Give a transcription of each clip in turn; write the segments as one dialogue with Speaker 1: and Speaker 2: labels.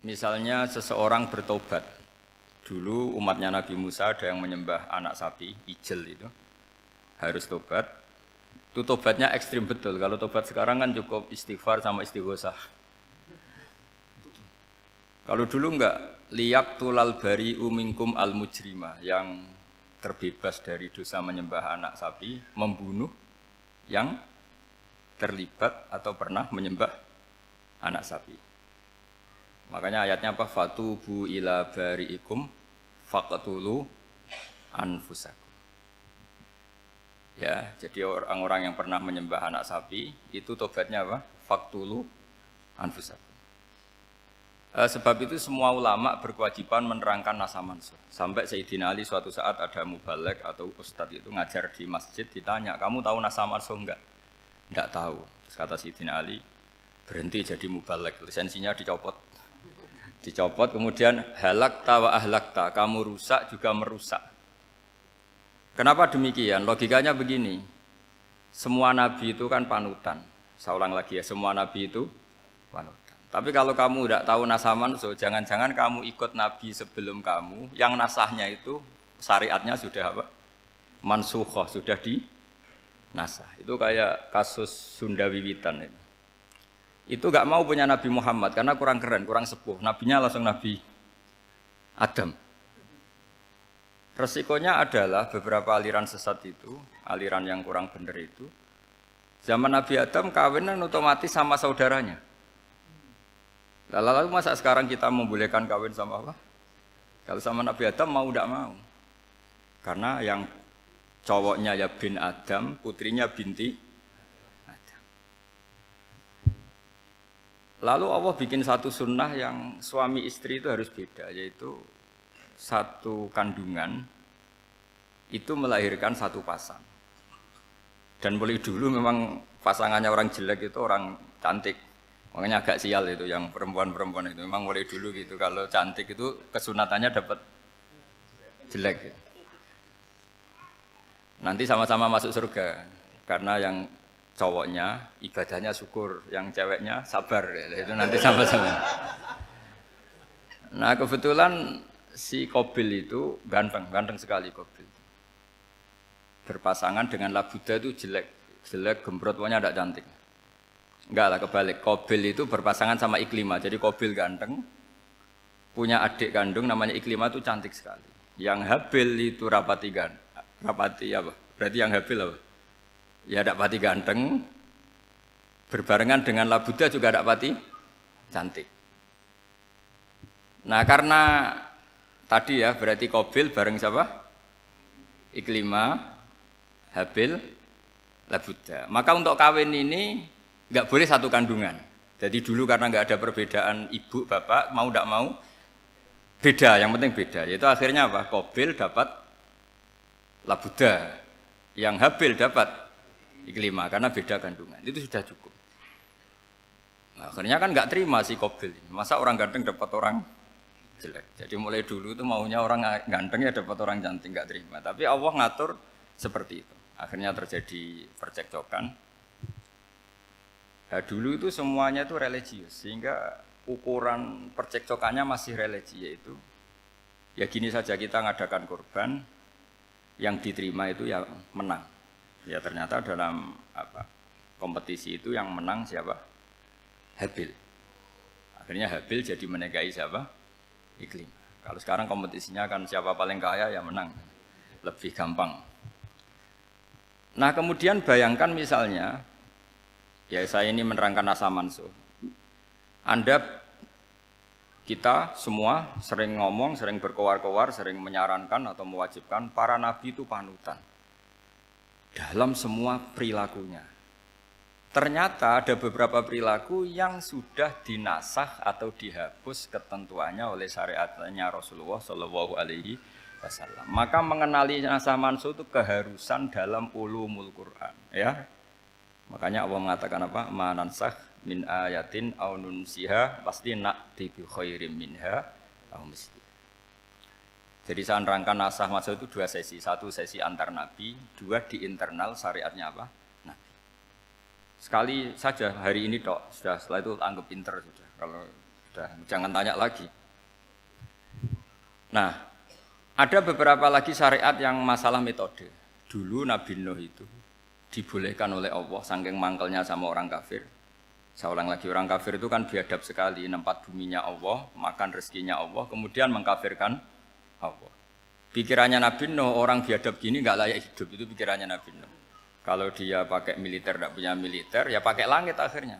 Speaker 1: Misalnya seseorang bertobat. Dulu umatnya Nabi Musa ada yang menyembah anak sapi, ijel itu. Harus tobat. Itu tobatnya ekstrim betul. Kalau tobat sekarang kan cukup istighfar sama istighosah. Kalau dulu enggak, liyak tulal bari umingkum al mujrima, yang terbebas dari dosa menyembah anak sapi, membunuh yang terlibat atau pernah menyembah anak sapi. Makanya ayatnya apa? Fatubu ila bari'ikum faqtulu anfusakum. Ya, jadi orang-orang yang pernah menyembah anak sapi itu tobatnya apa? Faqtulu anfusakum. Sebab itu semua ulama berkewajiban menerangkan nasa mansuh. Sampai Sayyidina Ali suatu saat ada mubalek atau ustadz itu ngajar di masjid, ditanya, kamu tahu nasa mansuh enggak? Enggak tahu. Terus kata Sayyidina Ali, berhenti jadi mubalek, lisensinya dicopot. Dicopot, kemudian halakta wa ahlakta, kamu rusak juga merusak. Kenapa demikian? Logikanya begini, semua nabi itu kan panutan. Saya ulang lagi ya, semua nabi itu panutan. Tapi kalau kamu tidak tahu nasaman, so jangan-jangan kamu ikut nabi sebelum kamu, yang nasahnya itu syariatnya sudah apa? Mansukhoh, sudah di nasah. Itu kayak kasus Sunda Wiwitan ini. Itu gak mau punya Nabi Muhammad karena kurang keren, kurang sepuh. Nabinya langsung Nabi Adam. Resikonya adalah beberapa aliran sesat itu, aliran yang kurang benar itu, zaman Nabi Adam kawinan otomatis sama saudaranya. Lalu masa sekarang kita membolehkan kawin sama apa? Kalau sama Nabi Adam mau tidak mau. Karena yang cowoknya ya bin Adam, putrinya binti. Lalu Allah bikin satu sunnah yang suami istri itu harus beda, yaitu satu kandungan itu melahirkan satu pasang. Dan mulai dulu memang pasangannya orang jelek itu orang cantik. Makanya agak sial itu yang perempuan-perempuan itu. Memang mulai dulu gitu, kalau cantik itu kesunatannya dapat jelek. Nanti sama-sama masuk surga, karena yang cowoknya ibadahnya syukur, yang ceweknya sabar, itu nanti sama-sama. Nah kebetulan si Qabil itu ganteng sekali Qabil. Berpasangan dengan Labuda itu jelek gembrot, pokoknya tidak cantik. Enggak lah, kebalik. Qabil itu berpasangan sama Iklimah, jadi Qabil ganteng, punya adik kandung namanya Iklimah itu cantik sekali. Yang Habil itu rapati apa? Berarti yang Habil apa? Ya tidak pati ganteng, berbarengan dengan Labuda juga tidak pati cantik. Nah karena tadi ya berarti Qabil bareng siapa? Iklimah, Habil, Labuda. Maka untuk kawin ini nggak boleh satu kandungan. Jadi dulu karena nggak ada perbedaan ibu bapak, mau tidak mau beda, yang penting beda. Yaitu akhirnya apa? Qabil dapat Labuda, yang Habil dapat Iklimah karena beda kandungan. Itu sudah cukup. Nah, akhirnya kan nggak terima si Qabil. Masa orang ganteng dapat orang jelek. Jadi mulai dulu itu maunya orang ganteng ya dapat orang cantik, nggak terima. Tapi Allah ngatur seperti itu. Akhirnya terjadi percekcokan. Nah, dulu itu semuanya itu religius, sehingga ukuran percekcokannya masih religi, yaitu ya gini saja, kita ngadakan kurban, yang diterima itu ya menang. Ya ternyata dalam kompetisi itu yang menang siapa? Habil. Akhirnya Habil jadi menikahi siapa? Iklimah. Kalau sekarang kompetisinya kan siapa paling kaya ya menang. Lebih gampang. Nah kemudian bayangkan misalnya, ya saya ini menerangkan nasa mansuh. Kita semua sering ngomong, sering berkoar-koar, sering menyarankan atau mewajibkan para nabi itu panutan dalam semua perilakunya. Ternyata ada beberapa perilaku yang sudah dinasakh atau dihapus ketentuannya oleh syariatnya Rasulullah Shallallahu Alaihi Wasallam. Maka mengenali nasakh mansuh itu keharusan dalam ulumul Quran. Ya, makanya Allah mengatakan apa? Manansakh min ayatin aw nunsiha pasti na'ti bi khairim minha aw misli. Jadi saya nerangkan nasakh mansuh itu dua sesi. Satu sesi antar nabi, dua di internal syariatnya apa? Sekali saja hari ini tok, sudah setelah itu anggap pinter sudah. Kalau Sudah, jangan tanya lagi. Nah, ada beberapa lagi syariat yang masalah metode. Dulu Nabi Nuh itu dibolehkan oleh Allah, saking mangkelnya sama orang kafir. Saya ulang lagi, orang kafir itu kan biadab sekali, nempat buminya Allah, makan rezekinya Allah, kemudian mengkafirkan Allah. Pikirannya Nabi Nuh, orang biadab gini nggak layak hidup, itu pikirannya Nabi Nuh. Kalau dia pakai militer, tidak punya militer, ya pakai langit akhirnya.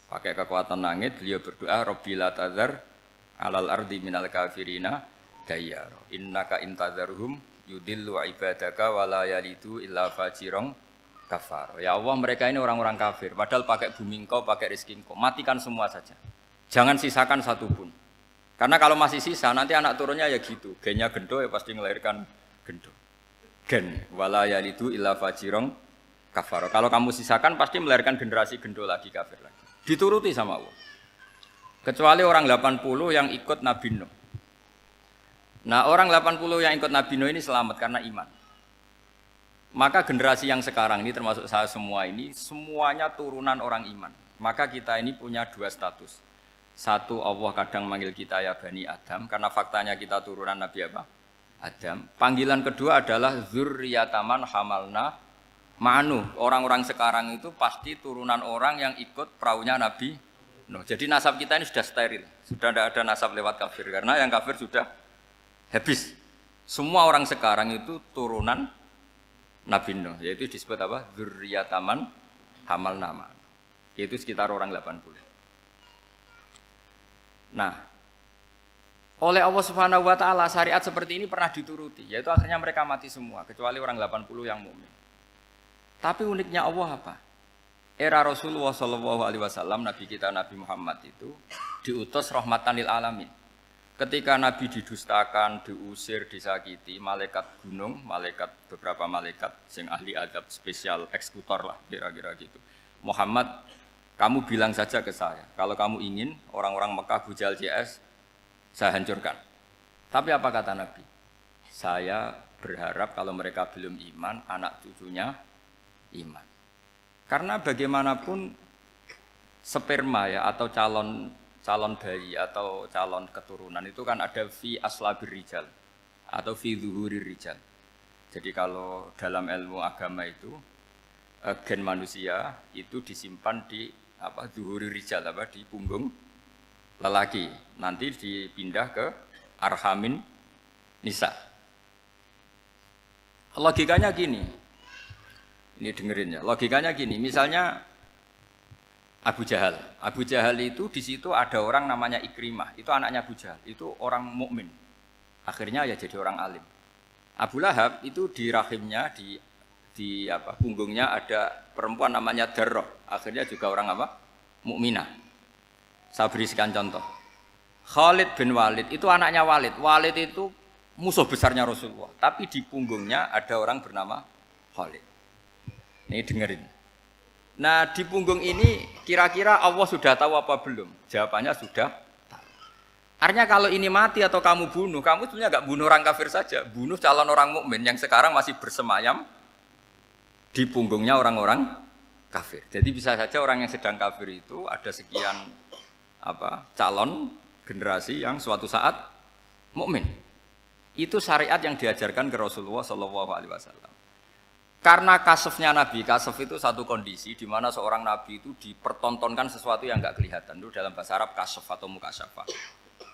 Speaker 1: Pakai kekuatan langit, beliau berdoa, Rabbi la tadzar alal ardi minal kafirina dayyar. Innaka intadzarhum yudillu ibadaka wa la yalidu illa fajirong kafar. Ya Allah, mereka ini orang-orang kafir, padahal pakai bumi engkau, pakai rezeki engkau, matikan semua saja. Jangan sisakan satu pun. Karena kalau masih sisa, nanti anak turunnya ya gitu. Gennya gendo ya pasti melahirkan gendo. Gen, wa la yalidu illa fajirong kafar. Kalau kamu sisakan pasti melahirkan generasi gendo lagi, kafir lagi. Dituruti sama Allah. Kecuali orang 80 yang ikut Nabi Nuh. Nah, orang 80 yang ikut Nabi Nuh ini selamat karena iman. Maka generasi yang sekarang ini termasuk saya semua ini semuanya turunan orang iman. Maka kita ini punya dua status. Satu, Allah kadang manggil kita ya Bani Adam karena faktanya kita turunan Nabi apa? Adam. Panggilan kedua adalah dzurriyyataman hamalna Ma'nuh, orang-orang sekarang itu pasti turunan orang yang ikut perahunya Nabi Nuh. Jadi nasab kita ini sudah steril, sudah tidak ada nasab lewat kafir karena yang kafir sudah habis. Semua orang sekarang itu turunan Nabi Nuh, yaitu disebut apa? Dzurriyyataman hamalna Ma'nuh. Yaitu sekitar orang 80. Nah, oleh Allah Subhanahu wa taala syariat seperti ini pernah dituruti, yaitu akhirnya mereka mati semua kecuali orang 80 yang mukmin. Tapi uniknya Allah apa? Era Rasulullah SAW, Nabi kita Nabi Muhammad itu diutus rahmatan lil alamin. Ketika Nabi didustakan, diusir, disakiti, malaikat gunung, beberapa malaikat yang ahli adab spesial eksekutor lah kira-kira gitu. Muhammad, kamu bilang saja ke saya, kalau kamu ingin orang-orang Mekah bujal CS, saya hancurkan. Tapi apa kata Nabi? Saya berharap kalau mereka belum iman, anak cucunya iman. Karena bagaimanapun sperma ya atau calon bayi atau calon keturunan itu kan ada fi aslabir rijal atau fi zuhurir rijal. Jadi kalau dalam ilmu agama itu gen manusia itu disimpan di apa zuhurir rijal apa di punggung lelaki. Nanti dipindah ke arhamin nisa. Logikanya gini. Ini dengerin ya, logikanya gini, misalnya Abu Jahal itu di situ ada orang namanya Ikrimah, itu anaknya Abu Jahal, itu orang mukmin, akhirnya ya jadi orang alim. Abu Lahab itu di rahimnya, di apa punggungnya ada perempuan namanya Darroh, akhirnya juga orang apa? Mukminah. Saya berikan contoh. Khalid bin Walid itu anaknya Walid. Walid itu musuh besarnya Rasulullah, tapi di punggungnya ada orang bernama Khalid. Ini dengerin. Nah di punggung ini kira-kira Allah sudah tahu apa belum? Jawabannya sudah tahu. Artinya kalau ini mati atau kamu bunuh, kamu sebenarnya nggak bunuh orang kafir saja, bunuh calon orang mukmin yang sekarang masih bersemayam di punggungnya orang-orang kafir. Jadi bisa saja orang yang sedang kafir itu ada sekian calon generasi yang suatu saat mukmin. Itu syariat yang diajarkan ke Rasulullah SAW. Karena kasofnya Nabi, kasof itu satu kondisi di mana seorang Nabi itu dipertontonkan sesuatu yang enggak kelihatan. Itu dalam bahasa Arab kasof atau mukasyafa.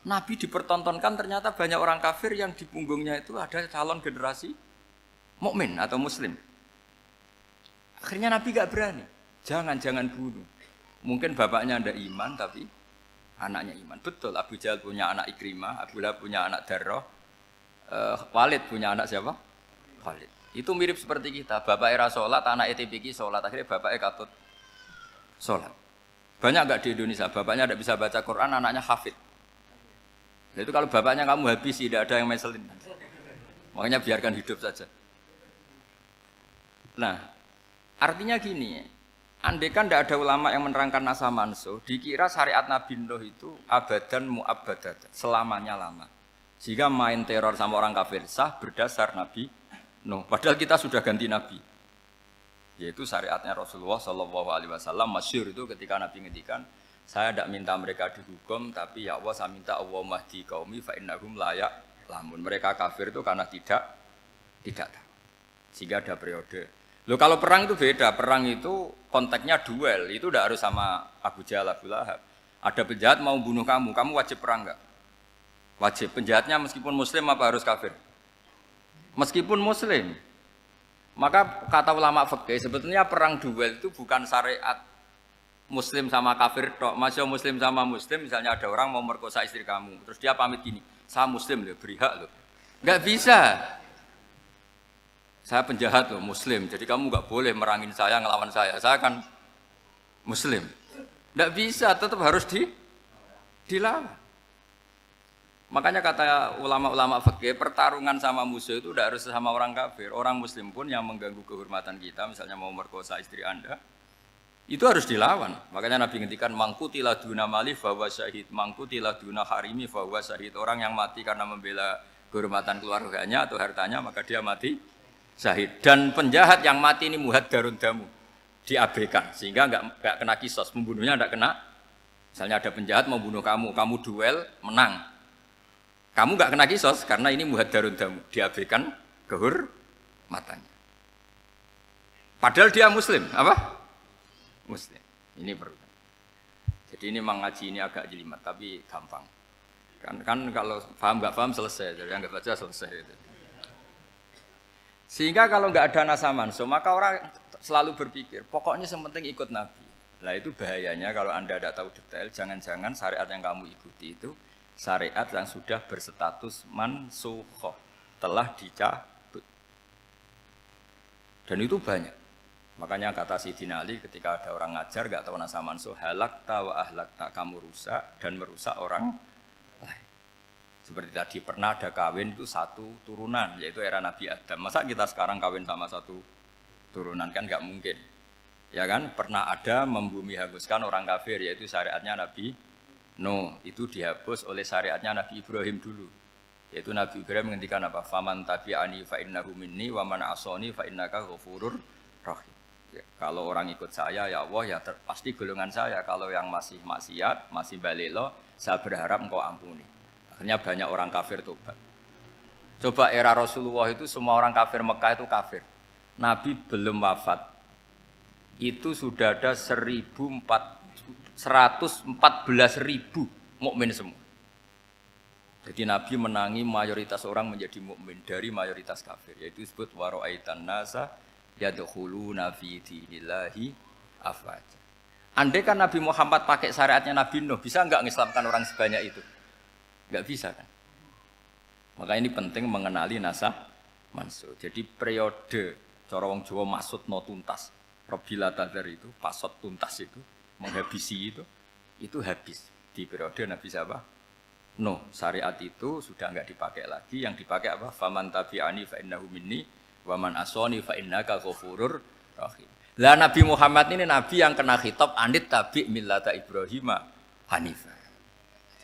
Speaker 1: Nabi dipertontonkan ternyata banyak orang kafir yang di punggungnya itu ada calon generasi mukmin atau muslim. Akhirnya Nabi enggak berani. Jangan bunuh. Mungkin bapaknya ada iman tapi anaknya iman. Betul, Abu Jahal punya anak Ikrimah, Abu Lahab punya anak Darroh, Walid punya anak siapa? Walid. Itu mirip seperti kita, bapak era sholat, anak ETPK sholat, akhirnya bapaknya katut sholat. Banyak enggak di Indonesia, bapaknya tidak bisa baca Quran, anaknya hafid. Nah, itu kalau bapaknya kamu habis, tidak ada yang meselin. Makanya biarkan hidup saja. Nah, artinya gini, andaikan tidak ada ulama yang menerangkan nasa mansuh, dikira syariat Nabi Nuh itu abadan mu'abbadat, selamanya lama. Sehingga main teror sama orang kafir sah berdasar Nabi Nuh, padahal kita sudah ganti Nabi. Yaitu syariatnya Rasulullah SAW masyhur itu ketika Nabi ngendikan Saya tidak minta mereka dihukum, tapi ya Allah saya minta Allah mahdi qaumi fa innahum layak lamun. Mereka kafir itu karena tidak tahu. Sehingga ada periode. Loh kalau perang itu beda, perang itu konteksnya duel, itu tidak harus sama Abu Jahal, Abu Lahab. Ada penjahat mau bunuh kamu wajib perang enggak? Wajib. Penjahatnya meskipun muslim apa harus kafir? Meskipun muslim. Maka kata ulama fikih sebetulnya perang duel itu bukan syariat muslim sama kafir tok. Masih muslim sama muslim, misalnya ada orang mau merkosa istri kamu, terus dia pamit gini, saya muslim loh, beri hak loh. Enggak bisa. Saya penjahat loh, muslim, jadi kamu enggak boleh merangin saya, ngelawan saya kan muslim. Enggak bisa, tetap harus dilawan. Makanya kata ulama-ulama fikih, pertarungan sama musuh itu tidak harus sama orang kafir. Orang muslim pun yang mengganggu kehormatan kita, misalnya mau merkosa istri Anda, itu harus dilawan. Makanya Nabi ngendikan mangkutila duna mali fahuwa syahid, mangkutila duna harimi fahuwa syahid. Orang yang mati karena membela kehormatan keluarganya atau hartanya, maka dia mati syahid. Dan penjahat yang mati ini muhaddarun damu, diabaikan sehingga enggak kena kisos, pembunuhnya enggak kena. Misalnya ada penjahat mau bunuh kamu duel, menang. Kamu enggak kena kisos karena ini muhaddarun damu, diabaikan kehormatannya. Padahal dia muslim, apa? Muslim. Ini perlu. Jadi ini mengaji ini agak jelimet tapi gampang. Kan kalau paham enggak paham selesai, jadi anggap aja selesai itu. Sehingga kalau enggak ada nasa mansuh, maka orang selalu berpikir, pokoknya yang penting ikut Nabi. Nah itu bahayanya kalau Anda tidak tahu detail, jangan-jangan syariat yang kamu ikuti itu syariat yang sudah berstatus mansukhoh, telah dicabut. Dan itu banyak. Makanya kata Sayyidina Ali ketika ada orang ngajar gak tahu nasa mansuh, halakta wa ahlakta, kamu rusak dan merusak orang lain. Seperti tadi pernah ada kawin itu satu turunan, yaitu era Nabi Adam. Masa kita sekarang kawin sama satu turunan, kan gak mungkin. Ya kan, pernah ada membumi hanguskan orang kafir, yaitu syariatnya Nabi No, itu dihapus oleh syariatnya Nabi Ibrahim dulu. Yaitu Nabi Ibrahim menghentikan apa? Faman tabi'ani fa innahu minni wa man asani fa innaka ghafurur rahim. Ya, kalau orang ikut saya ya Allah ya pasti golongan saya. Kalau yang masih maksiat, masih balelo, saya berharap engkau ampuni. Akhirnya banyak orang kafir tobat. Coba era Rasulullah itu semua orang kafir Mekah itu kafir. Nabi belum wafat. Itu sudah ada 114.000 mukmin semua. Jadi Nabi menangi mayoritas orang menjadi mukmin dari mayoritas kafir, yaitu disebut wara'aitan nasa yadkhuluna fi dinillahi afwaja. Andai kan Nabi Muhammad pakai syariatnya Nabi Nuh, bisa enggak ngislamkan orang sebanyak itu? Enggak bisa kan? Maka ini penting mengenali nasah mansuh. Jadi periode cara wong Jawa maksud no tuntas. Robila tadar itu, pasot tuntas itu, menghabisi itu habis di periode Nabi siapa? No, syariat itu sudah enggak dipakai lagi. Yang dipakai apa? Faman tabi'ani fa innahu minni wa man asani fa innaka ghafurur rahim. Lah Nabi Muhammad ini nabi yang kena khitab anit tabi' millata Ibrahim hanifah.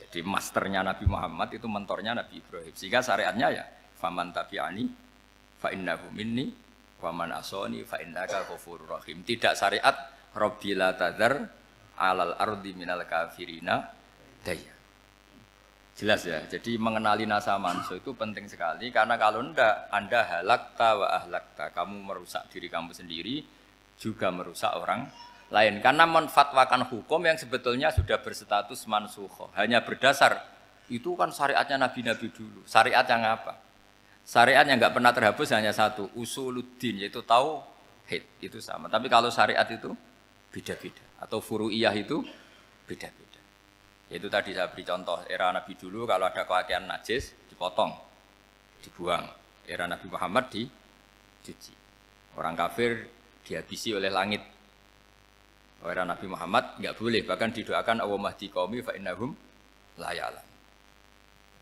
Speaker 1: Jadi masternya Nabi Muhammad itu mentornya Nabi Ibrahim. Sehingga syariatnya ya faman tabi'ani fa innahu minni wa man asani fa innaka ghafurur rahim. Tidak syariat Rabbila tadzar alal ardi minal kafirina daya. Jelas ya. Jadi mengenali nasa mansuh itu penting sekali karena kalau enggak Anda halakta wa ahlakta, kamu merusak diri kamu sendiri juga merusak orang lain. Karena menfatwakan hukum yang sebetulnya sudah berstatus mansukh, hanya berdasar itu kan syariatnya nabi-nabi dulu. Syariat yang apa? Syariat yang enggak pernah terhapus hanya satu, usuluddin, yaitu tauhid, itu sama. Tapi kalau syariat itu beda-beda atau furu'iyah itu beda-beda. Yaitu tadi saya beri contoh era Nabi dulu kalau ada pakaian najis dipotong, dibuang. Era Nabi Muhammad dicuci. Orang kafir dihabisi oleh langit. Era Nabi Muhammad enggak boleh, bahkan didoakan Allahumma hdi qaumi fa innahum la ya'lamun.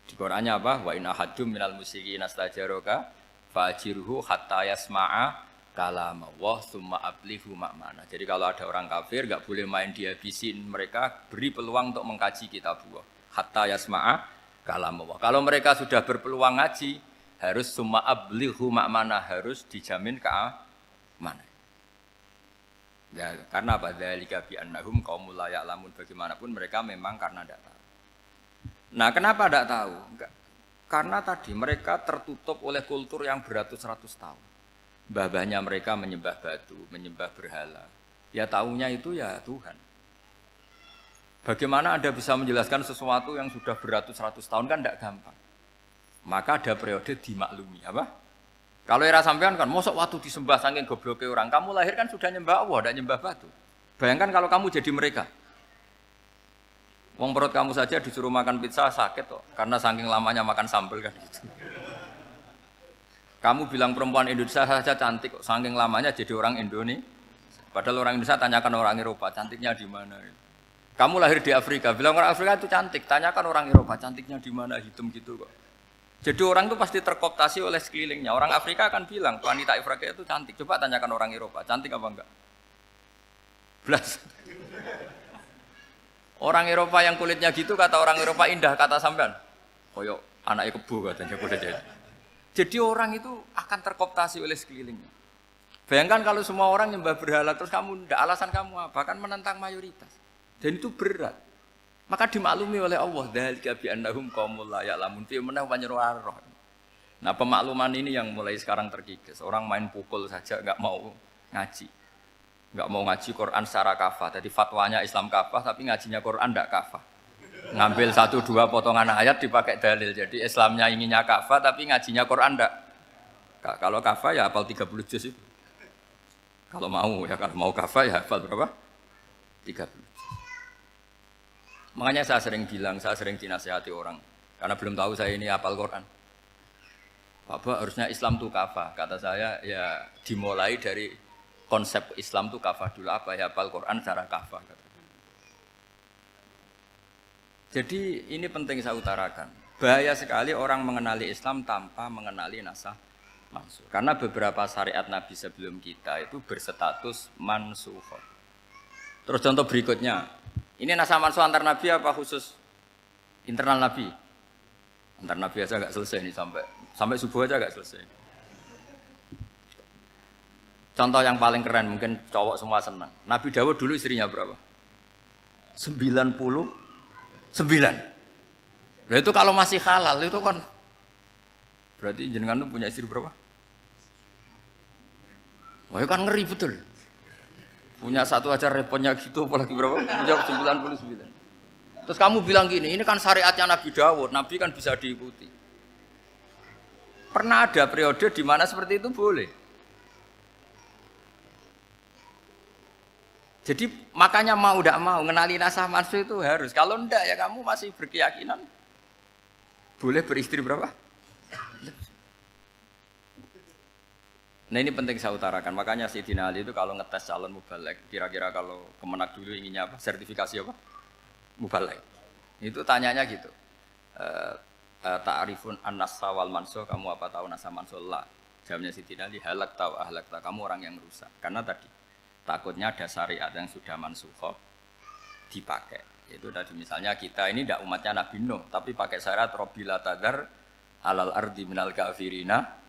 Speaker 1: Di Qur'annya apa? Wa in ahadum minal musyrikin astajaraka fa'jirhu hatta yasma'a kalamullah tsumma ablihu ma'mana. Jadi kalau ada orang kafir enggak boleh main dihabisin, mereka beri peluang untuk mengkaji kitabullah. Hatta yasma'a kalamullah. Kalau mereka sudah berpeluang ngaji, harus tsumma ablihu ma'mana, harus dijamin keamanan. Ya, karena apa? Dzalika bi annahum qaumul la ya'lamun. Bagaimanapun mereka memang karena tidak tahu. Nah, kenapa tidak tahu? Enggak. Karena tadi mereka tertutup oleh kultur yang beratus-ratus tahun. Mbah-mbahnya mereka menyembah batu, menyembah berhala. Ya taunya itu ya Tuhan. Bagaimana Anda bisa menjelaskan sesuatu yang sudah beratus-ratus tahun kan tidak gampang. Maka ada periode dimaklumi, apa? Kalau era sampean kan, mosok waktu disembah saking gobloke orang, kamu lahir kan sudah nyembah Allah, tidak nyembah batu. Bayangkan kalau kamu jadi mereka. Wong perut kamu saja disuruh makan pizza sakit kok, karena saking lamanya makan sambal kan gitu. Kamu bilang perempuan Indonesia saja cantik kok, saking lamanya jadi orang Indonesia. Padahal orang Indonesia tanyakan orang Eropa, cantiknya di mana? Kamu lahir di Afrika, bilang orang Afrika itu cantik, tanyakan orang Eropa, cantiknya di mana? Hitam gitu kok. Jadi orang itu pasti terkooptasi oleh sekelilingnya. Orang Afrika akan bilang, wanita Afrika itu cantik. Coba tanyakan orang Eropa, cantik apa enggak? Belas. Orang Eropa yang kulitnya gitu, kata orang Eropa indah, kata sampean. Koyok anaknya kebo katanya, udah jadi. Jadi orang itu akan terkooptasi oleh sekelilingnya. Bayangkan kalau semua orang nyembah berhala, terus kamu tidak, alasan kamu apa? Kan menentang mayoritas. Dan itu berat. Maka dimaklumi oleh Allah, dzalika bi annahum qaumul la ya'lamun fi manah panyeruarah. Nah, pemakluman ini yang mulai sekarang terkikis. Orang main pukul saja enggak mau ngaji. Enggak mau ngaji Quran secara kafah. Jadi fatwanya Islam kafah tapi ngajinya Quran enggak kafah. Ngambil 1-2 potongan ayat dipakai dalil. Jadi Islamnya inginnya kafah tapi ngajinya Quran enggak. Kalau kafah ya hafal 30 juz itu. Kalau mau kafah ya hafal berapa? 30. Makanya saya sering bilang, saya sering dinasihati orang karena belum tahu saya ini hafal Quran. Bapak harusnya Islam itu kafah. Kata saya ya dimulai dari konsep Islam itu kafah dulu, apa ya hafal Quran secara kafah. Jadi ini penting saya utarakan. Bahaya sekali orang mengenali Islam tanpa mengenali nasah mansukh. Karena beberapa syariat Nabi sebelum kita itu berstatus mansukh. Terus contoh berikutnya, ini nasah mansukh antar Nabi apa khusus internal Nabi? Antar Nabi aja nggak selesai nih sampai subuh aja nggak selesai. Contoh yang paling keren mungkin cowok semua senang. Nabi Dawud dulu istrinya berapa? 99. Nah itu kalau masih halal itu kan berarti jenengan tuh punya istri berapa? Wah kan ngeri betul. Punya satu aja repotnya gitu, apalagi berapa? Punya 99. Terus kamu bilang gini, ini kan syariatnya Nabi Dawud, Nabi kan bisa diikuti. Pernah ada periode di mana seperti itu boleh. Jadi makanya mau tidak mau ngenali nasah mansukh itu harus. Kalau enggak ya kamu masih berkeyakinan boleh beristri berapa? Nah ini penting saya utarakan. Makanya Sayyidina Ali itu kalau ngetes calon mubaligh, kira-kira kalau Kemenak dulu inginnya apa? Sertifikasi apa? Mubaligh. Itu tanyanya gitu. Ta'rifun an-nassa wal mansukh, kamu apa tahu nasah mansukh? La. Jawabnya Sayyidina Ali, halak tahu ahlak tahu, kamu orang yang rusak. Karena tadi takutnya ada syariat yang sudah mansukh dipakai. Itu tadi misalnya kita ini tidak umatnya Nabi Nuh, tapi pakai syarat robila tadar alal ardi minal kafirina.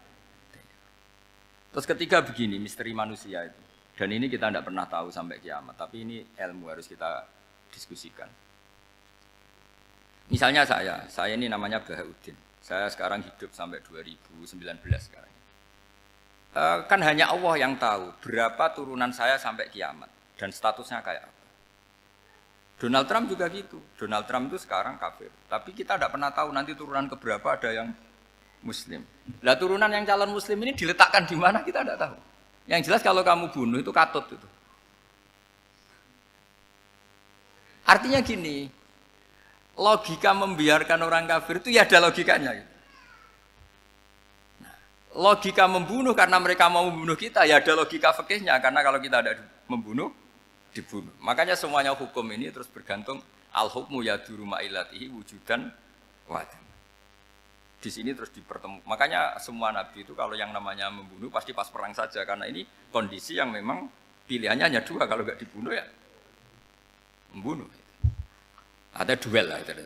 Speaker 1: Terus ketiga begini, misteri manusia itu. Dan ini kita tidak pernah tahu sampai kiamat, tapi ini ilmu harus kita diskusikan. Misalnya saya ini namanya Bahauddin. Saya sekarang hidup sampai 2019 sekarang. Kan hanya Allah yang tahu berapa turunan saya sampai kiamat dan statusnya kayak apa. Donald Trump juga gitu. Donald Trump itu sekarang kafir, tapi kita tidak pernah tahu nanti turunan keberapa ada yang Muslim. Lah turunan yang calon Muslim ini diletakkan di mana kita tidak tahu. Yang jelas kalau kamu bunuh itu katut itu. Artinya gini, logika membiarkan orang kafir itu ya ada logikanya. Nah, logika membunuh karena mereka mau membunuh kita ya ada logika fikihnya karena kalau kita ada membunuh dibunuh. Makanya semuanya hukum ini terus bergantung al-hukmu yaduru ma'ilatihi wujudan wadan. Di sini terus dipertemukan. Makanya semua nabi itu kalau yang namanya membunuh pasti pas perang saja karena ini kondisi yang memang pilihannya hanya dua, kalau nggak dibunuh ya membunuh. Ada duel lah itu.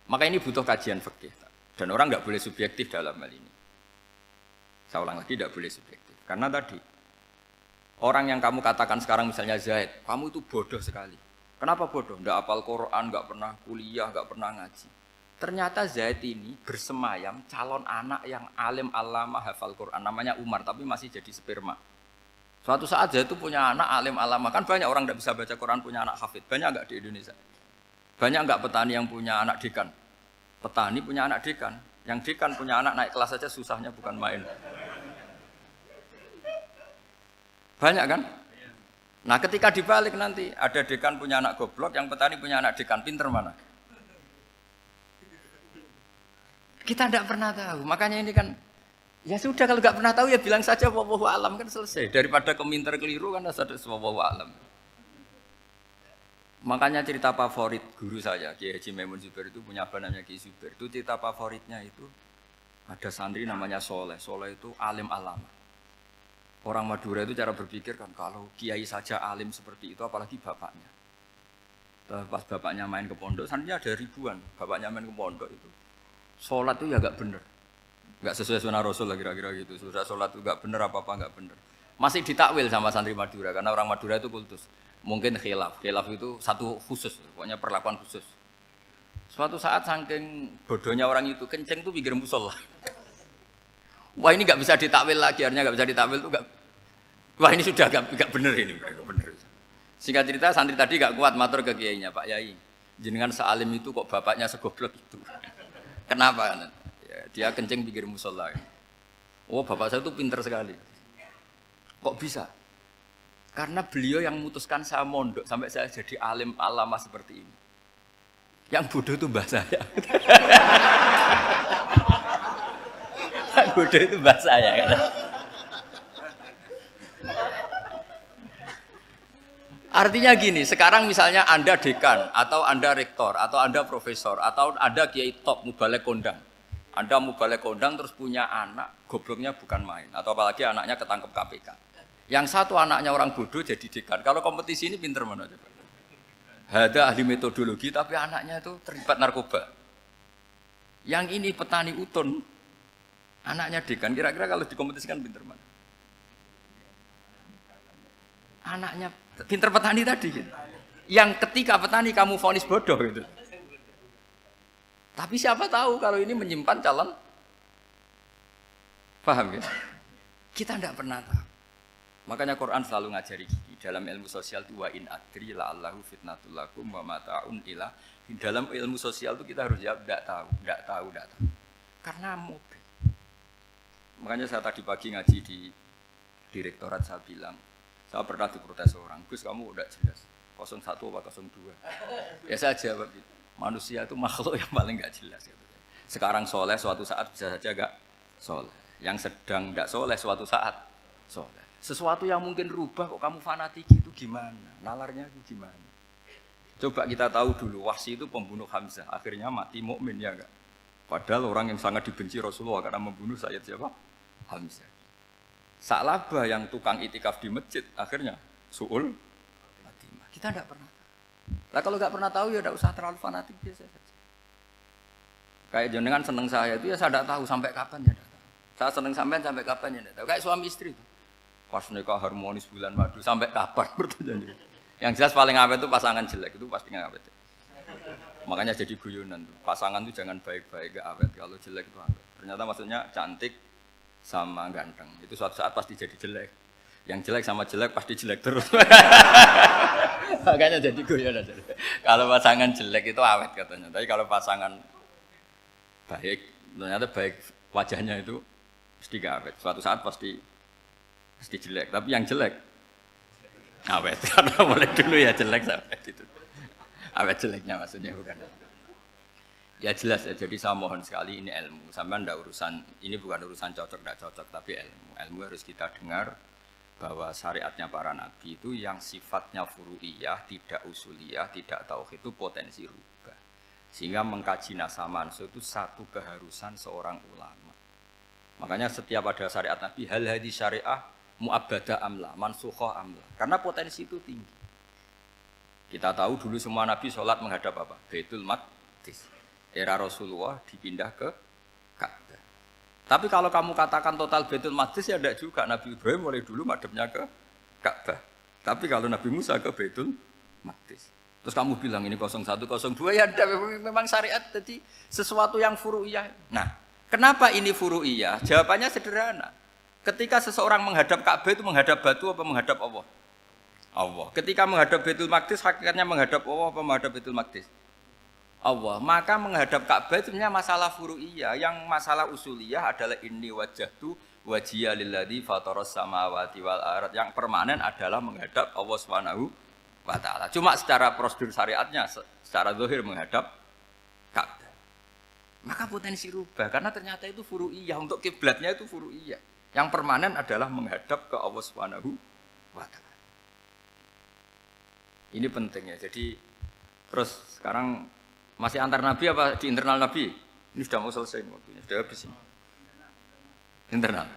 Speaker 1: Maka ini butuh kajian fikih dan orang nggak boleh subjektif dalam hal ini. Saya ulang lagi, tidak boleh subjektif karena tadi Orang yang kamu katakan sekarang misalnya Zaid, kamu itu bodoh sekali. Kenapa bodoh? Nggak hafal Quran, nggak pernah kuliah, nggak pernah ngaji. Ternyata Zaid ini bersemayam calon anak yang alim alama hafal Quran. Namanya Umar, tapi masih jadi sperma. Suatu saat Zaid itu punya anak alim alama. Kan banyak orang nggak bisa baca Quran punya anak hafid. Banyak nggak di Indonesia? Banyak nggak petani yang punya anak dekan? Petani punya anak dekan. Yang dekan punya anak naik kelas saja susahnya bukan main. Banyak kan? Nah ketika dibalik nanti ada dekan punya anak goblok, yang petani punya anak dekan, pinter mana? Kita tidak pernah tahu. Makanya ini kan, ya sudah kalau nggak pernah tahu ya bilang saja wallahu alam kan selesai. Daripada keminter keliru kan ada wallahu alam. Makanya cerita favorit guru saya, Kiai Haji Maimun Zubair itu punya apa namanya Kiai Zubair. Itu cerita favoritnya itu ada santri namanya Soleh. Soleh itu alim alama. Orang Madura itu cara berpikir kan kalau kiai saja alim seperti itu apalagi bapaknya. Pas bapaknya main ke pondok, santrinya ada ribuan. Bapaknya main ke pondok itu. Sholat itu ya enggak bener. Enggak sesuai sunnah Rasul lah kira-kira gitu. Sudah sholat itu enggak bener apa-apa enggak bener. Masih ditakwil sama santri Madura karena orang Madura itu kultus. Mungkin khilaf. Khilaf itu satu khusus, pokoknya perlakuan khusus. Suatu saat saking bodohnya orang itu kenceng tuh pinggir musola. Wah ini nggak bisa ditakwil lagi, akhirnya nggak bisa ditakwil tuh nggak. Wah ini sudah nggak bener ini, nggak bener. Singkat cerita santri tadi nggak kuat matur ke kiainya, Pak Yai, jenengan sealim itu kok bapaknya segoblok itu. Kenapa? Ya, dia kencing pinggir musola. Oh bapak saya itu pinter sekali. Kok bisa? Karena beliau yang memutuskan saya mondok sampai saya jadi alim alama seperti ini. Yang bodoh itu mbah saya. Bodoh itu bahasa saya kan. Artinya gini, sekarang misalnya Anda dekan atau Anda rektor atau Anda profesor atau Anda kiai top mubalek kondang. Anda mubalek kondang terus punya anak, gobloknya bukan main atau apalagi anaknya ketangkep KPK. Yang satu anaknya orang bodoh jadi dekan. Kalau kompetisi ini pinter mana coba? Ada ahli metodologi tapi anaknya itu terlibat narkoba. Yang ini petani utun. Anaknya dekan, kira-kira kalau dikompetisikan pinter mana? Anaknya pinter petani tadi gitu. Yang ketika petani kamu vonis bodoh gitu. Tapi siapa tahu kalau ini menyimpan calon. Paham ya? Kita tidak pernah tahu. Makanya Quran selalu ngajari dalam ilmu sosial itu wa in adri la'allahu fitnatul lakum wa mata'un ila. Dalam ilmu sosial itu kita harus jawab tidak tahu. Karena mobil. Makanya saya tadi pagi ngaji di direktorat saya bilang, saya pernah diprotes orang, Gus kamu udah jelas, 01 apa 02. Ya saya jawab, manusia itu makhluk yang paling gak jelas. Gitu. Sekarang soleh suatu saat bisa saja gak soleh. Yang sedang gak soleh suatu saat soleh. Sesuatu yang mungkin rubah kok kamu fanatik itu gimana? Nalarnya itu gimana? Coba kita tahu dulu, Wahsy itu pembunuh Hamzah, akhirnya mati mukmin ya enggak? Padahal orang yang sangat dibenci Rasulullah karena membunuh Sayyid siapa? Hamzah. Sa'labah yang tukang itikaf di masjid akhirnya su'ul khatimah. Kita tidak pernah tahu. Nah kalau nggak pernah tahu ya tidak usah terlalu fanatik biasa saja. Kayak jenengan seneng saya itu ya saya tidak tahu sampai kapan ya tidak tahu. Saya seneng sampean sampai kapan ya tidak tahu. Kayak suami istri itu. Pas nikah harmonis bulan madu sampai kapan bertanya. Yang jelas paling awet itu pasangan jelek itu pasti nggak awet. Makanya jadi guyonan tuh. Pasangan itu jangan baik-baik gak awet, kalau jelek itu awet. Ternyata maksudnya cantik sama ganteng. Itu suatu saat pasti jadi jelek. Yang jelek sama jelek pasti jelek terus. Makanya jadi guyonan. Kalau pasangan jelek itu awet katanya. Tapi kalau pasangan baik, ternyata baik wajahnya itu pasti gak awet. Suatu saat pasti jelek. Tapi yang jelek awet. Karena mulai dulu ya jelek sampai itu. Awet jeleknya maksudnya bukan. Ya jelas ya, jadi saya mohon sekali ini ilmu. Sampai ndak urusan, ini bukan urusan cocok ndak cocok, tapi ilmu. Ilmu harus kita dengar bahwa syariatnya para nabi itu yang sifatnya furu'iyah, tidak usuliyah, tidak tauhid itu potensi rubah. Sehingga mengkaji nasab manusia itu satu keharusan seorang ulama. Makanya setiap ada syariat nabi, hal hadis syariah mu'abbadah amla, mansukhoh amla. Karena potensi itu tinggi. Kita tahu dulu semua nabi sholat menghadap apa? Baitul Maqdis. Era Rasulullah dipindah ke Ka'bah. Tapi kalau kamu katakan total Baitul Maqdis ya tidak juga. Nabi Ibrahim mulai dulu madhabnya ke Ka'bah. Tapi kalau Nabi Musa ke Baitul Maqdis. Terus kamu bilang ini 0102 ya ada memang syariat jadi sesuatu yang furu'iyah. Nah, kenapa ini furu'iyah? Jawabannya sederhana. Ketika seseorang menghadap Ka'bah itu menghadap batu apa menghadap Allah? Allah. Ketika menghadap Baitul Maqdis hakikatnya menghadap Allah apa menghadap Baitul Maqdis? Allah. Maka menghadap Ka'bah itu sebenarnya masalah furu'iyah. Yang masalah usuliyah adalah inni wajjahtu wajhiya lilladzi fataras samawati wal ardh. Yang permanen adalah menghadap Allah Subhanahu wa ta'ala. Cuma secara prosedur syariatnya secara zahir menghadap Ka'bah. Maka potensi rubah karena ternyata itu furu'iyah, untuk kiblatnya itu furu'iyah. Yang permanen adalah menghadap ke Allah Subhanahu wa ta'ala. Ini pentingnya. Jadi terus sekarang masih antar nabi apa di internal nabi? Ini sudah mau selesai waktunya, sudah habis ini. Internal.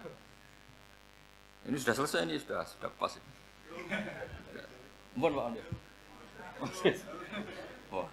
Speaker 1: Ini sudah selesai, ini sudah pas ini. Mohon maaf ya. Wah.